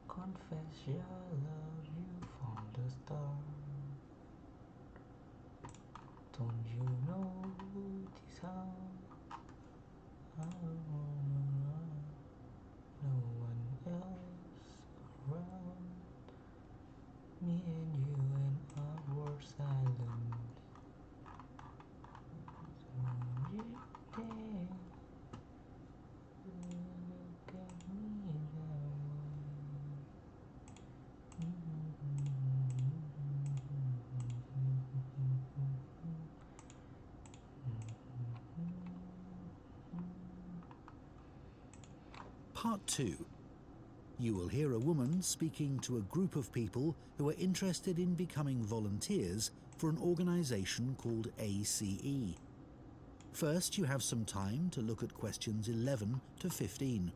Confess I love you from the start. Don't you notice how I don't wanna run? No one else around. Me and you and our silence. Don't you dare look at me that Part 2. You will hear a woman speaking to a group of people who are interested in becoming volunteers for an organisation called ACE. First, you have some time to look at questions 11 to 15.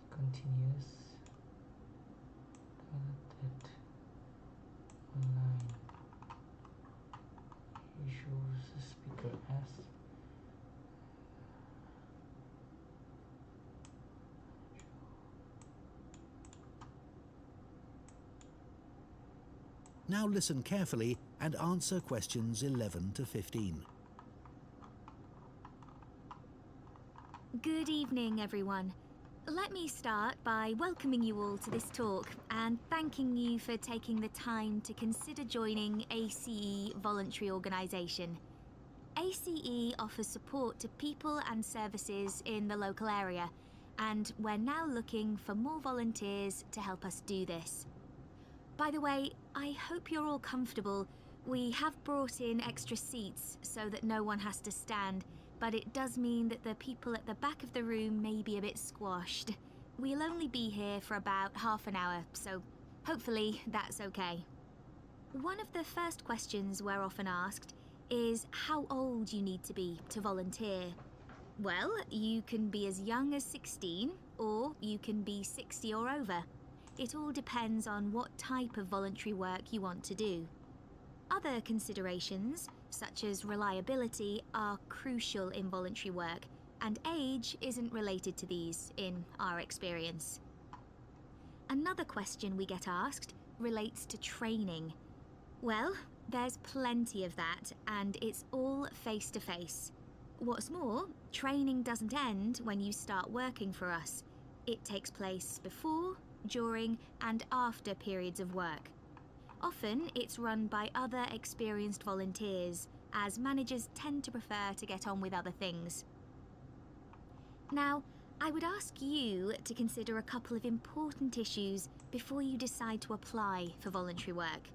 continuous connected online. He shows the speaker as Now listen carefully and answer questions 11 to 15. Good evening, everyone. Let me start by welcoming you all to this talk and thanking you for taking the time to consider joining ACE Voluntary Organisation. ACE offers support to people and services in the local area, and we're now looking for more volunteers to help us do this. By the way, I hope you're all comfortable. We have brought in extra seats so that no one has to stand, but it does mean that the people at the back of the room may be a bit squashed. We'll only be here for about half an hour, so hopefully that's okay. One of the first questions we're often asked is how old you need to be to volunteer. Well, you can be as young as 16, or you can be 60 or over. It all depends on what type of voluntary work you want to do. Other considerations, such as reliability, are crucial in voluntary work, and age isn't related to these, in our experience. Another question we get asked relates to training. Well, there's plenty of that, and it's all face-to-face. What's more, training doesn't end when you start working for us. It takes place before, during, and after periods of work. Often, it's run by other experienced volunteers, as managers tend to prefer to get on with other things. Now, I would ask you to consider a couple of important issues before you decide to apply for voluntary work.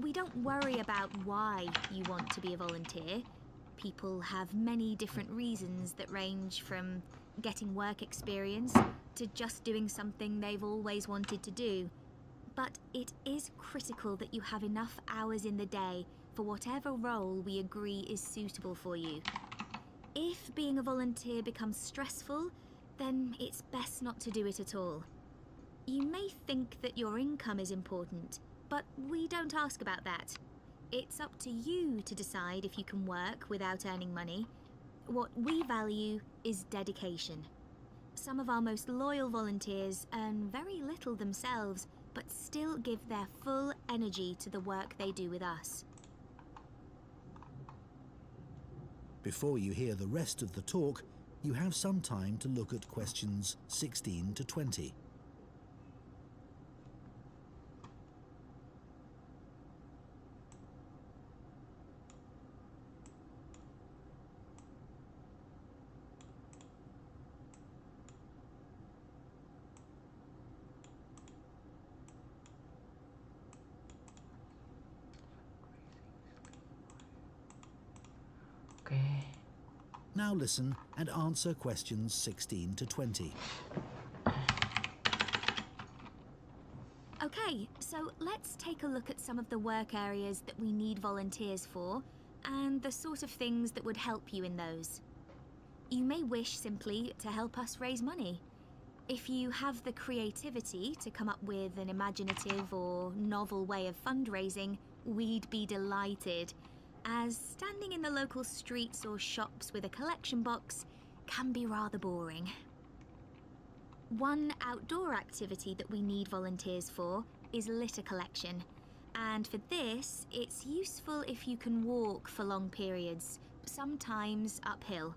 We don't worry about why you want to be a volunteer. People have many different reasons that range from getting work experience to just doing something they've always wanted to do. But it is critical that you have enough hours in the day for whatever role we agree is suitable for you. If being a volunteer becomes stressful, then it's best not to do it at all. You may think that your income is important, but we don't ask about that. It's up to you to decide if you can work without earning money. What we value is dedication. Some of our most loyal volunteers earn very little themselves, but still give their full energy to the work they do with us. Before you hear the rest of the talk, you have some time to look at questions 16 to 20. okay. Now listen and answer questions 16 to 20. Okay, so let's take a look at some of the work areas that we need volunteers for and the sort of things that would help you in those. You may wish simply to help us raise money. If you have the creativity to come up with an imaginative or novel way of fundraising, we'd be delighted, as standing in the local streets or shops with a collection box can be rather boring. One outdoor activity that we need volunteers for is litter collection, and for this, it's useful if you can walk for long periods, sometimes uphill.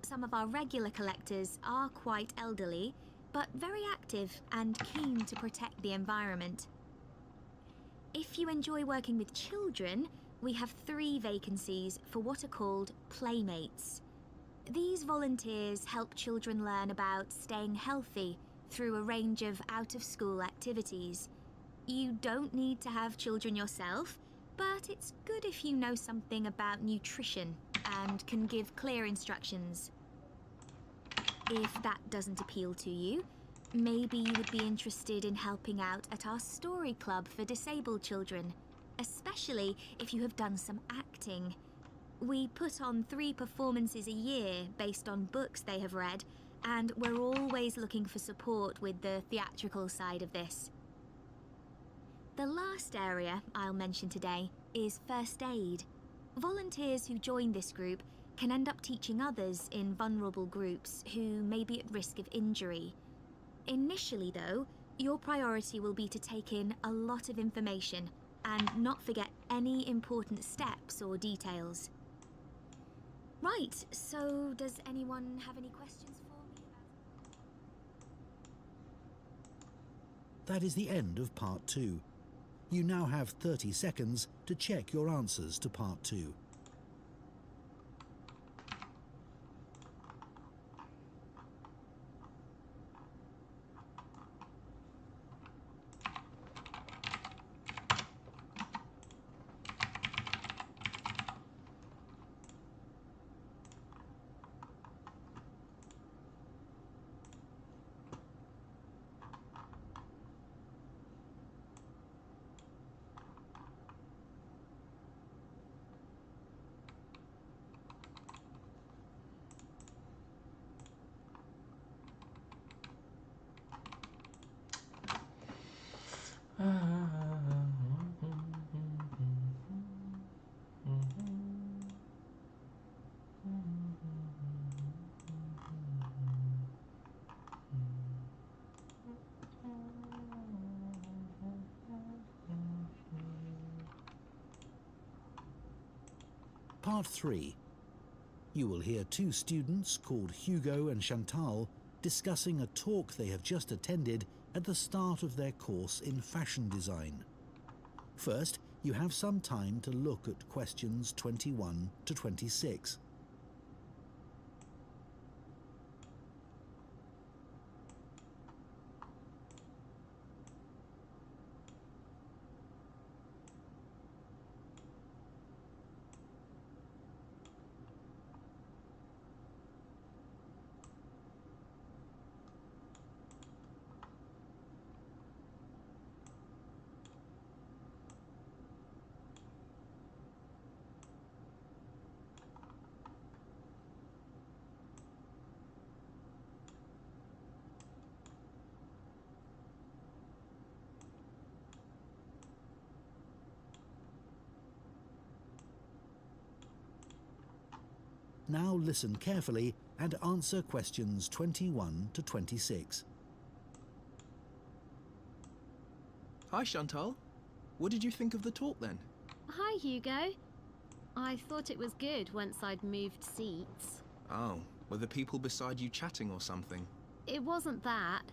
Some of our regular collectors are quite elderly, but very active and keen to protect the environment. If you enjoy working with children, we have 3 vacancies for what are called playmates. These volunteers help children learn about staying healthy through a range of out-of-school activities. You don't need to have children yourself, but it's good if you know something about nutrition and can give clear instructions. If that doesn't appeal to you, maybe you would be interested in helping out at our story club for disabled children, especially if you have done some acting. We put on 3 performances a year based on books they have read, and we're always looking for support with the theatrical side of this. The last area I'll mention today is first aid. Volunteers who join this group can end up teaching others in vulnerable groups who may be at risk of injury. Initially, though, your priority will be to take in a lot of information and not forget any important steps or details. Right, so does anyone have any questions for me about... That is the end of Part 2. You now have 30 seconds to check your answers to Part 2. Part 3. You will hear 2 students called Hugo and Chantal discussing a talk they have just attended at the start of their course in fashion design. First, you have some time to look at questions 21 to 26. Now listen carefully and answer questions 21 to 26. Hi, Chantal. What did you think of the talk then? Hi, Hugo. I thought it was good once I'd moved seats. Oh, were the people beside you chatting or something? It wasn't that.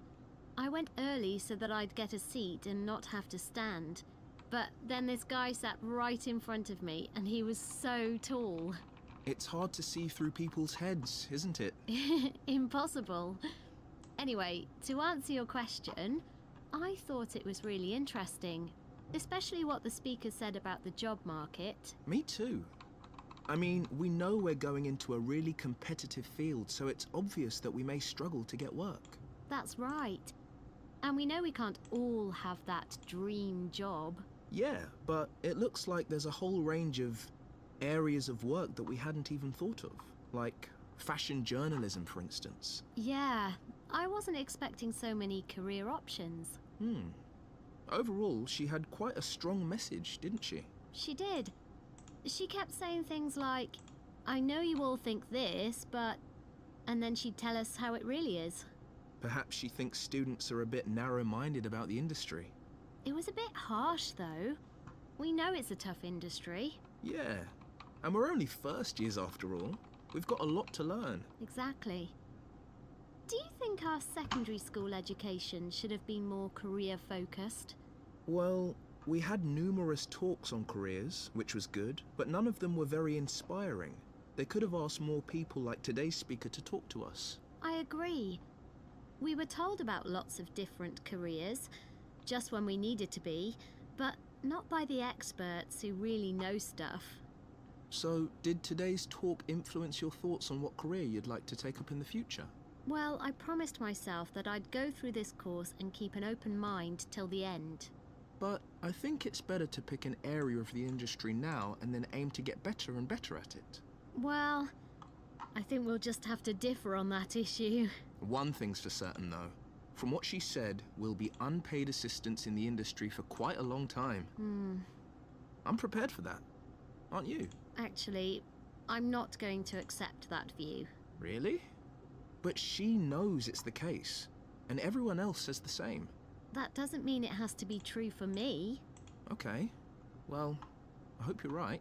I went early so that I'd get a seat and not have to stand. But then this guy sat right in front of me and he was so tall. It's hard to see through people's heads, isn't it? Impossible. Anyway, to answer your question, I thought it was really interesting, especially what the speaker said about the job market. Me too. I mean, we know we're going into a really competitive field, so it's obvious that we may struggle to get work. That's right. And we know we can't all have that dream job. Yeah, but it looks like there's a whole range of areas of work that we hadn't even thought of, like Fashion journalism, for instance. Yeah, I wasn't expecting so many career options. Overall, she had quite a strong message, didn't she? She did. She kept saying things like, I know you all think this, but... And then she'd tell us how it really is. Perhaps she thinks students are a bit narrow-minded about the industry. It was a bit harsh, though. We know it's a tough industry. Yeah, and we're only first years after all. We've got a lot to learn. Exactly. Do you think our secondary school education should have been more career-focused? Well, we had numerous talks on careers, which was good, but none of them were very inspiring. They could have asked more people like today's speaker to talk to us. I agree. We were told about lots of different careers, just when we needed to be, but not by the experts who really know stuff. So, did today's talk influence your thoughts on what career you'd like to take up in the future? Well, I promised myself that I'd go through this course and keep an open mind till the end. But I think it's better to pick an area of the industry now and then aim to get better and better at it. Well, I think we'll just have to differ on that issue. One thing's for certain, though. From what she said, we'll be unpaid assistants in the industry for quite a long time. I'm prepared for that. Aren't you? Actually, I'm not going to accept that view. Really? But she knows it's the case, and everyone else says the same. That doesn't mean it has to be true for me. Okay. Well, I hope you're right.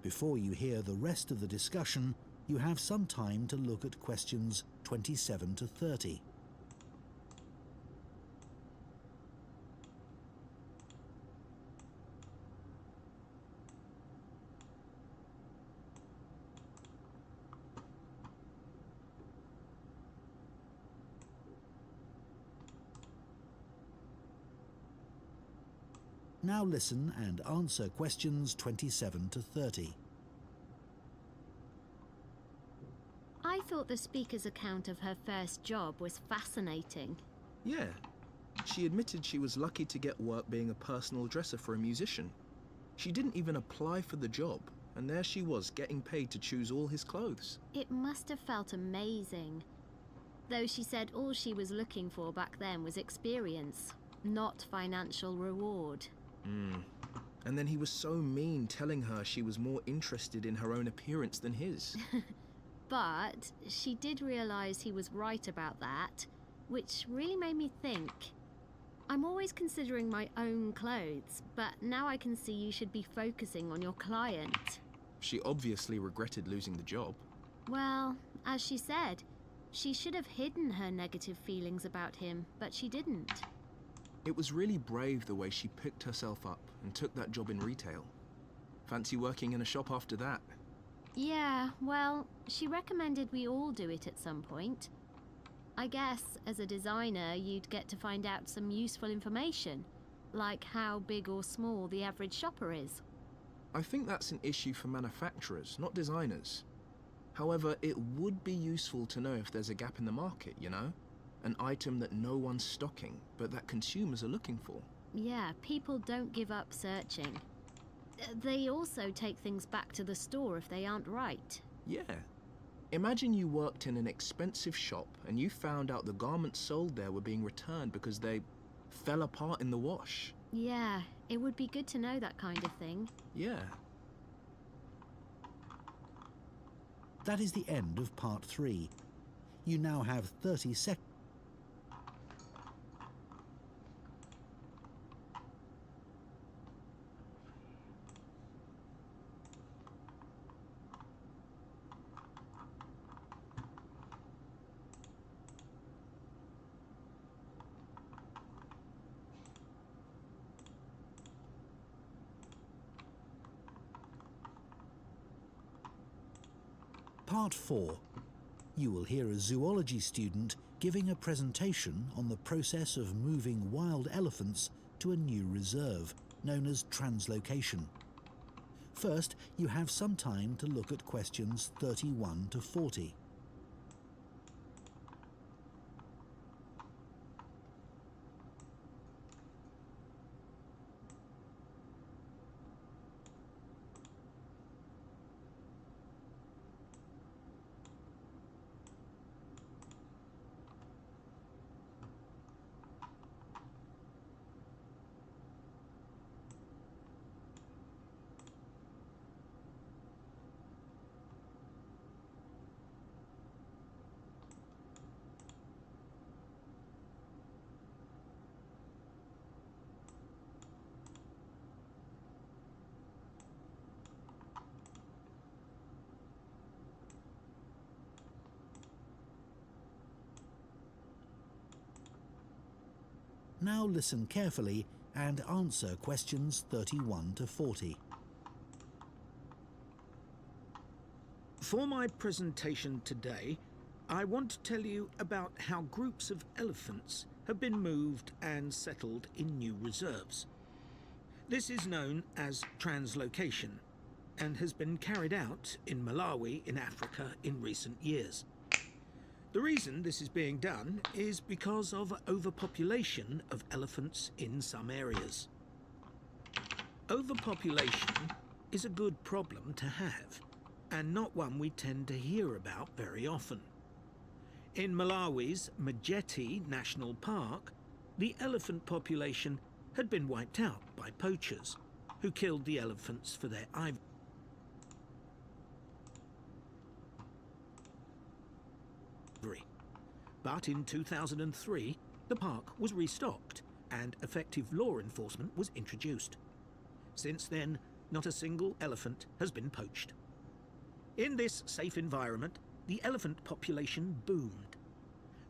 Before you hear the rest of the discussion, you have some time to look at questions 27 to 30. Now listen and answer questions 27 to 30. I thought the speaker's account of her first job was fascinating. Yeah. She admitted she was lucky to get work being a personal dresser for a musician. She didn't even apply for the job, and there she was getting paid to choose all his clothes. It must have felt amazing. Though she said all she was looking for back then was experience, not financial reward. And then he was so mean, telling her she was more interested in her own appearance than his. But she did realise he was right about that, which really made me think. I'm always considering my own clothes, but now I can see you should be focusing on your client. She obviously regretted losing the job. Well, as she said, she should have hidden her negative feelings about him, but she didn't. It was really brave the way she picked herself up and took that job in retail. Fancy working in a shop after that? Yeah, well, she recommended we all do it at some point. I guess, as a designer, you'd get to find out some useful information, like how big or small the average shopper is. I think that's an issue for manufacturers, not designers. However, it would be useful to know if there's a gap in the market, you know? An item that no one's stocking, but that consumers are looking for. Yeah, people don't give up searching. They also take things back to the store if they aren't right. Yeah. Imagine you worked in an expensive shop and you found out the garments sold there were being returned because they fell apart in the wash. Yeah, it would be good to know that kind of thing. Yeah. That is the end of part 3. You now have 30 seconds. Part 4. You will hear a zoology student giving a presentation on the process of moving wild elephants to a new reserve, known as translocation. First, you have some time to look at questions 31 to 40. Now listen carefully and answer questions 31 to 40. For my presentation today, I want to tell you about how groups of elephants have been moved and settled in new reserves. This is known as translocation and has been carried out in Malawi in Africa in recent years. The reason this is being done is because of overpopulation of elephants in some areas. Overpopulation is a good problem to have, and not one we tend to hear about very often. In Malawi's Majeti National Park, the elephant population had been wiped out by poachers, who killed the elephants for their ivory. But in 2003, the park was restocked and effective law enforcement was introduced. Since then, not a single elephant has been poached. In this safe environment, the elephant population boomed.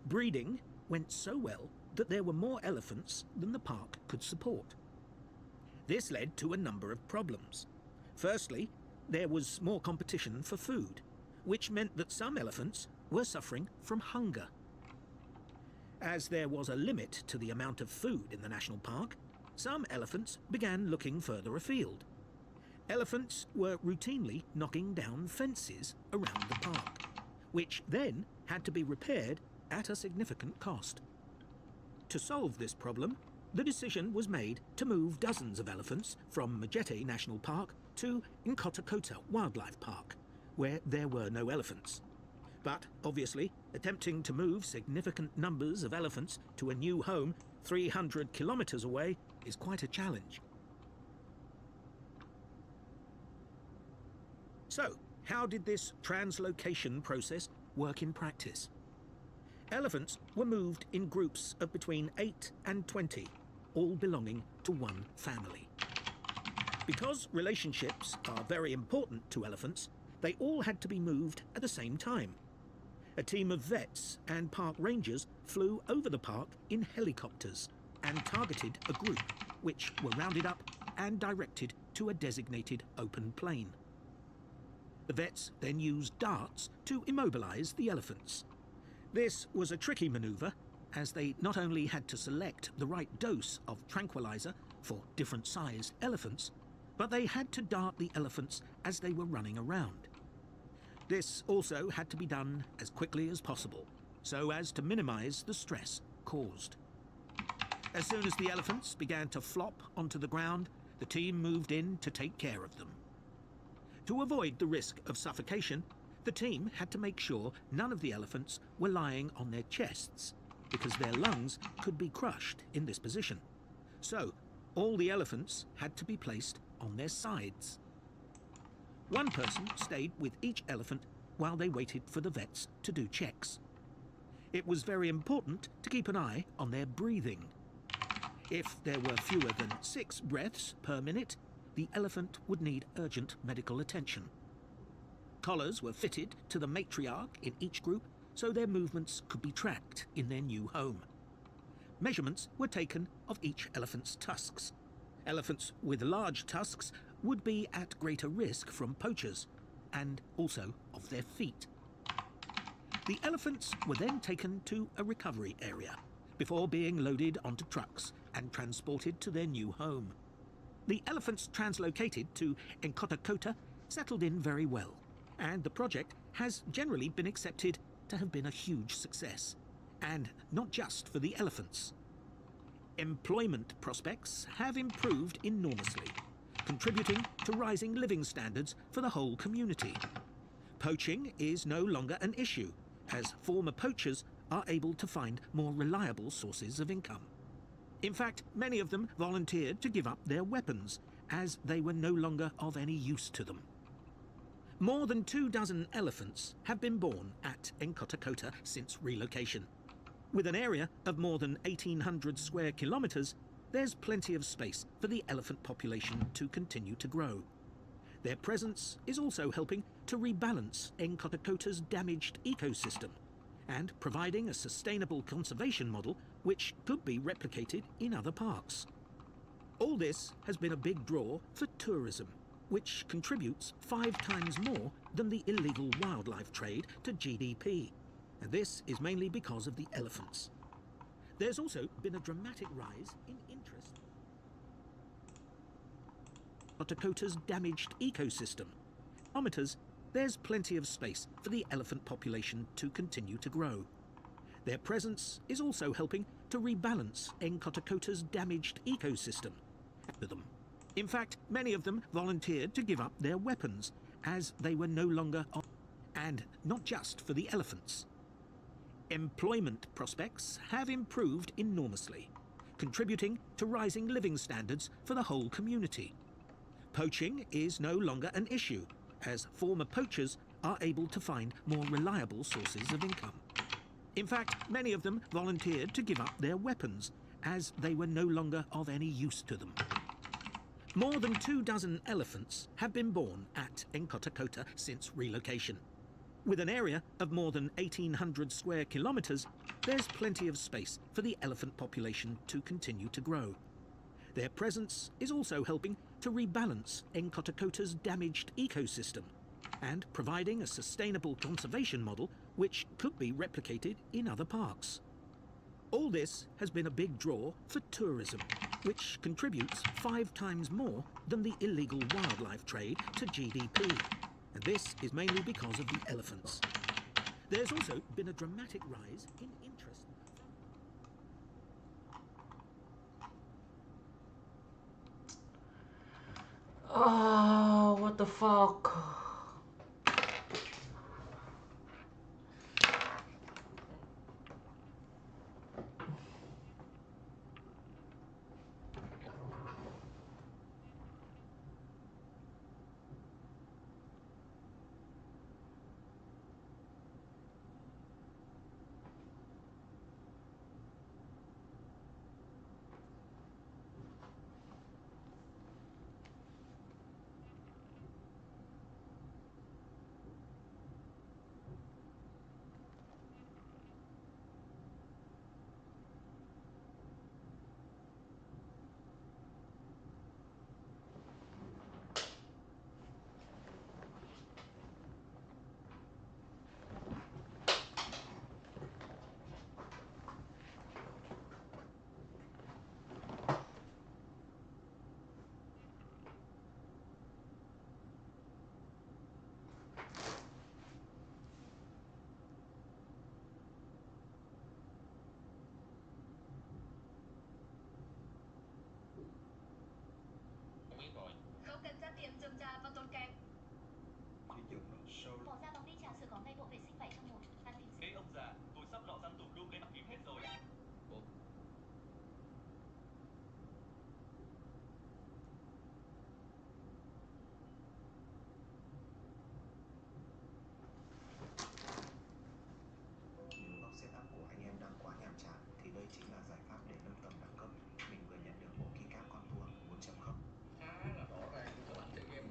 Breeding went so well that there were more elephants than the park could support. This led to a number of problems. Firstly, there was more competition for food, which meant that some elephants were suffering from hunger. As there was a limit to the amount of food in the national park, some elephants began looking further afield. Elephants were routinely knocking down fences around the park, which then had to be repaired at a significant cost. To solve this problem, the decision was made to move dozens of elephants from Majete National Park to Nkhotakota Wildlife Park, where there were no elephants. But obviously, attempting to move significant numbers of elephants to a new home 300 kilometers away is quite a challenge. So, how did this translocation process work in practice? Elephants were moved in groups of between 8 and 20, all belonging to one family. Because relationships are very important to elephants, they all had to be moved at the same time. A team of vets and park rangers flew over the park in helicopters and targeted a group, which were rounded up and directed to a designated open plain. The vets then used darts to immobilize the elephants. This was a tricky maneuver, as they not only had to select the right dose of tranquilizer for different sized elephants, but they had to dart the elephants as they were running around. This also had to be done as quickly as possible, so as to minimize the stress caused. As soon as the elephants began to flop onto the ground, the team moved in to take care of them. To avoid the risk of suffocation, the team had to make sure none of the elephants were lying on their chests, because their lungs could be crushed in this position. So, all the elephants had to be placed on their sides. One person stayed with each elephant while they waited for the vets to do checks. It was very important to keep an eye on their breathing. If there were fewer than 6 breaths per minute, the elephant would need urgent medical attention. Collars were fitted to the matriarch in each group so their movements could be tracked in their new home. Measurements were taken of each elephant's tusks. Elephants with large tusks would be at greater risk from poachers, and also of their feet. The elephants were then taken to a recovery area before being loaded onto trucks and transported to their new home. The elephants translocated to Nkhotakota settled in very well, and the project has generally been accepted to have been a huge success, and not just for the elephants. Employment prospects have improved enormously, contributing to rising living standards for the whole community. Poaching is no longer an issue, as former poachers are able to find more reliable sources of income. In fact, many of them volunteered to give up their weapons, as they were no longer of any use to them. More than 24 elephants have been born at Nkhotakota since relocation. With an area of more than 1,800 square kilometers, there's plenty of space for the elephant population to continue to grow. Their presence is also helping to rebalance Nkhotakota's damaged ecosystem and providing a sustainable conservation model which could be replicated in other parks. All this has been a big draw for tourism, which contributes 5 times more than the illegal wildlife trade to GDP. And this is mainly because of the elephants. There's also been a dramatic rise in interest in Dakota's damaged ecosystem. There's plenty of space for the elephant population to continue to grow. Their presence is also helping to rebalance Enkotakota's damaged ecosystem to them. In fact, many of them volunteered to give up their weapons as they were no longer on, and not just for the elephants. Employment prospects have improved enormously, contributing to rising living standards for the whole community. Poaching is no longer an issue, as former poachers are able to find more reliable sources of income. In fact, many of them volunteered to give up their weapons, as they were no longer of any use to them. More than 24 elephants have been born at Enkotakota since relocation. With an area of more than 1,800 square kilometres, there's plenty of space for the elephant population to continue to grow. Their presence is also helping to rebalance Enkotakota's damaged ecosystem and providing a sustainable conservation model which could be replicated in other parks. All this has been a big draw for tourism, which contributes 5 times more than the illegal wildlife trade to GDP. And this is mainly because of the elephants. There's also been a dramatic rise in interest. Oh, what the fuck? Không cần ra tiền dườm già và tốn kém. Bỏ ra bằng đi trà sữa có ngay bộ vệ sinh 7 trong 1. Ăn tìm Ê ông già, tôi sắp lọ răm tùm lum lên mặt phím hết rồi. Ủa? Nếu góc setup của anh em đang quá nhàm chán thì đây chính là giải pháp để nâng tầm đẳng cấp. Mình vừa nhận được bộ keycap Contour 4.0. Khá là rõ ràng các bạn chơi game.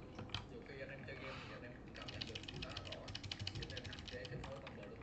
Nhiều khi anh em chơi game thì anh em cũng cảm nhận được khá là rõ. Cho nên hạn chế kết nối bằng Bluetooth.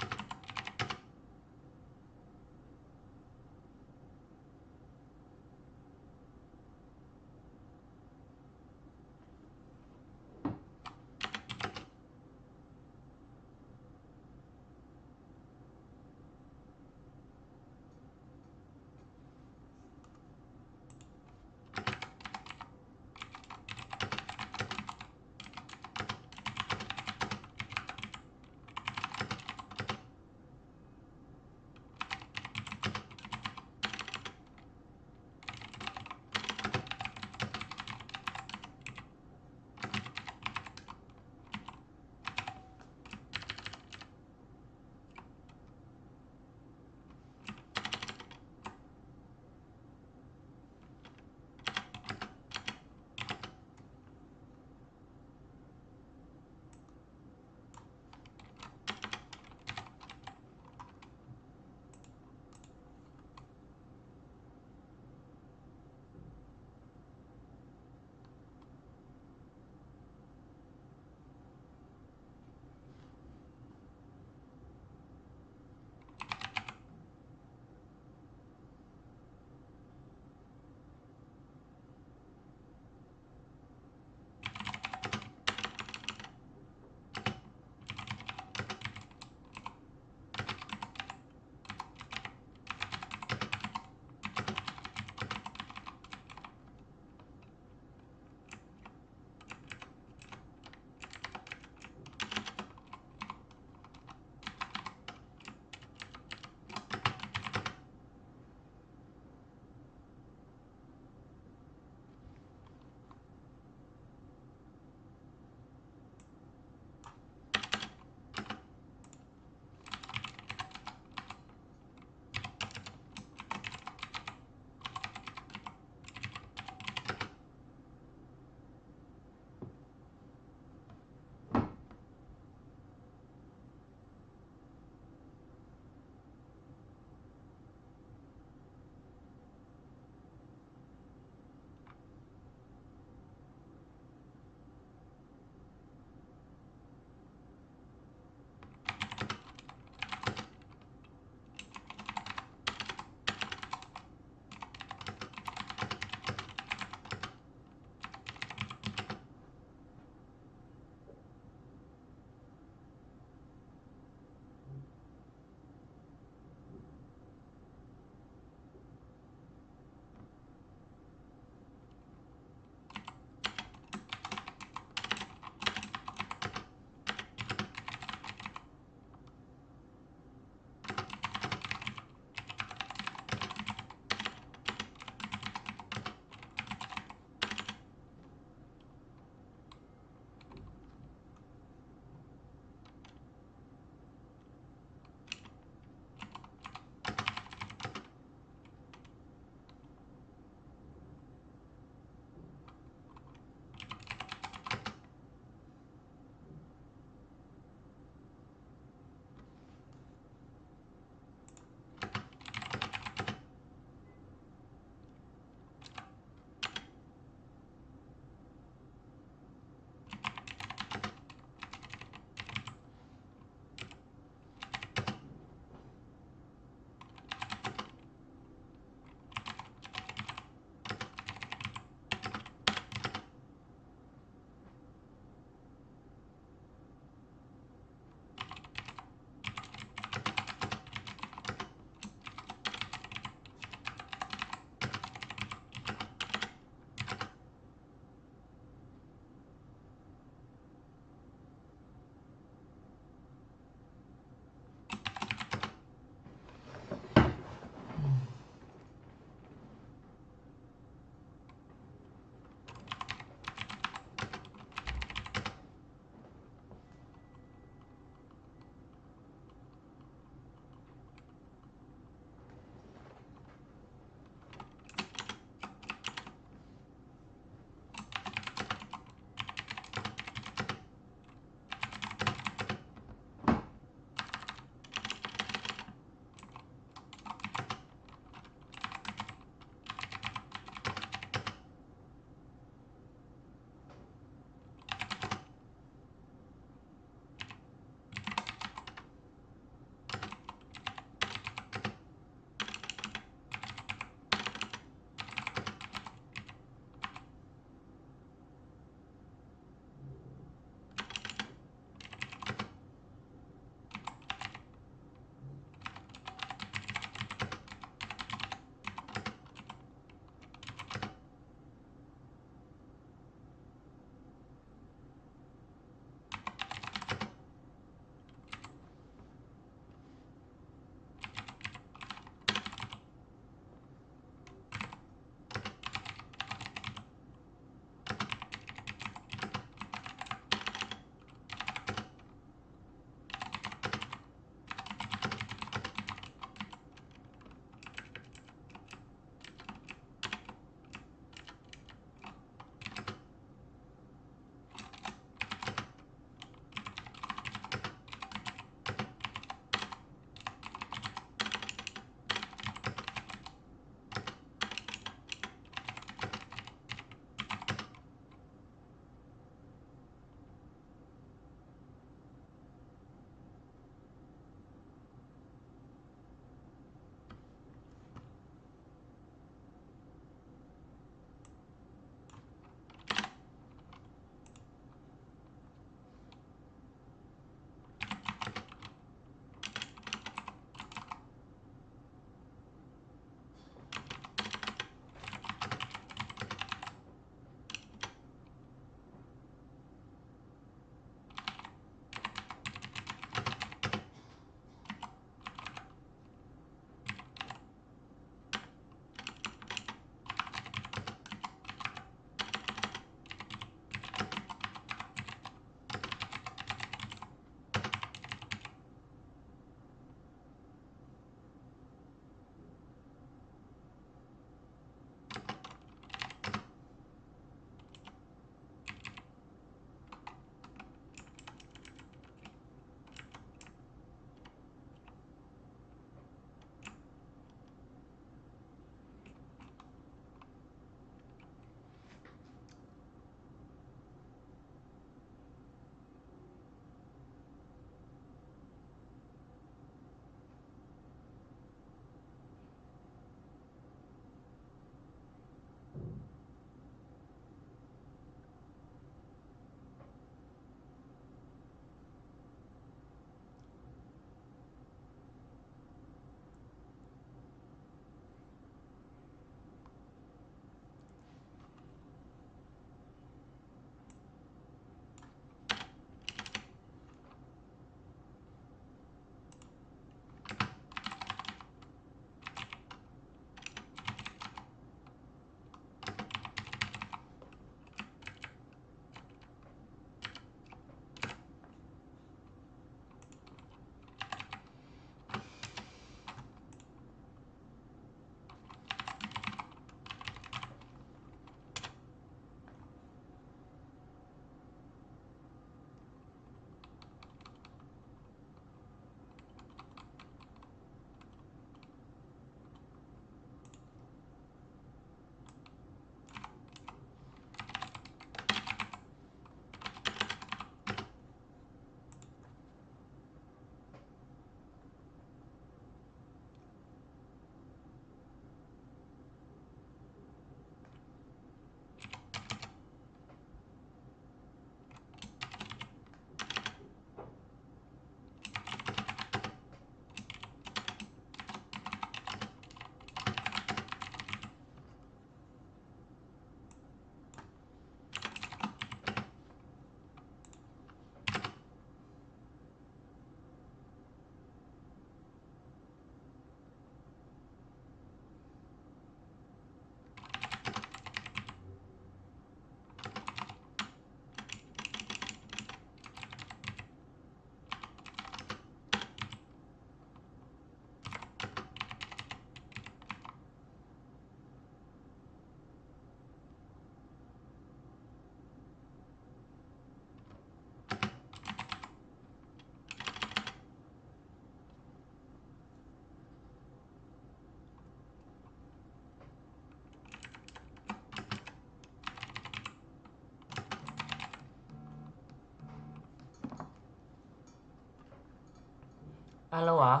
Alo ạ?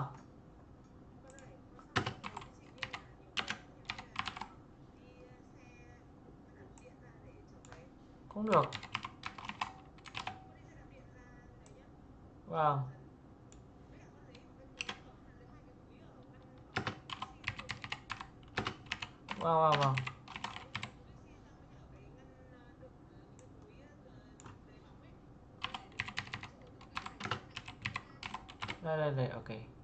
Cũng được. Vâng. Vâng, vâng, vâng. Đây, ok.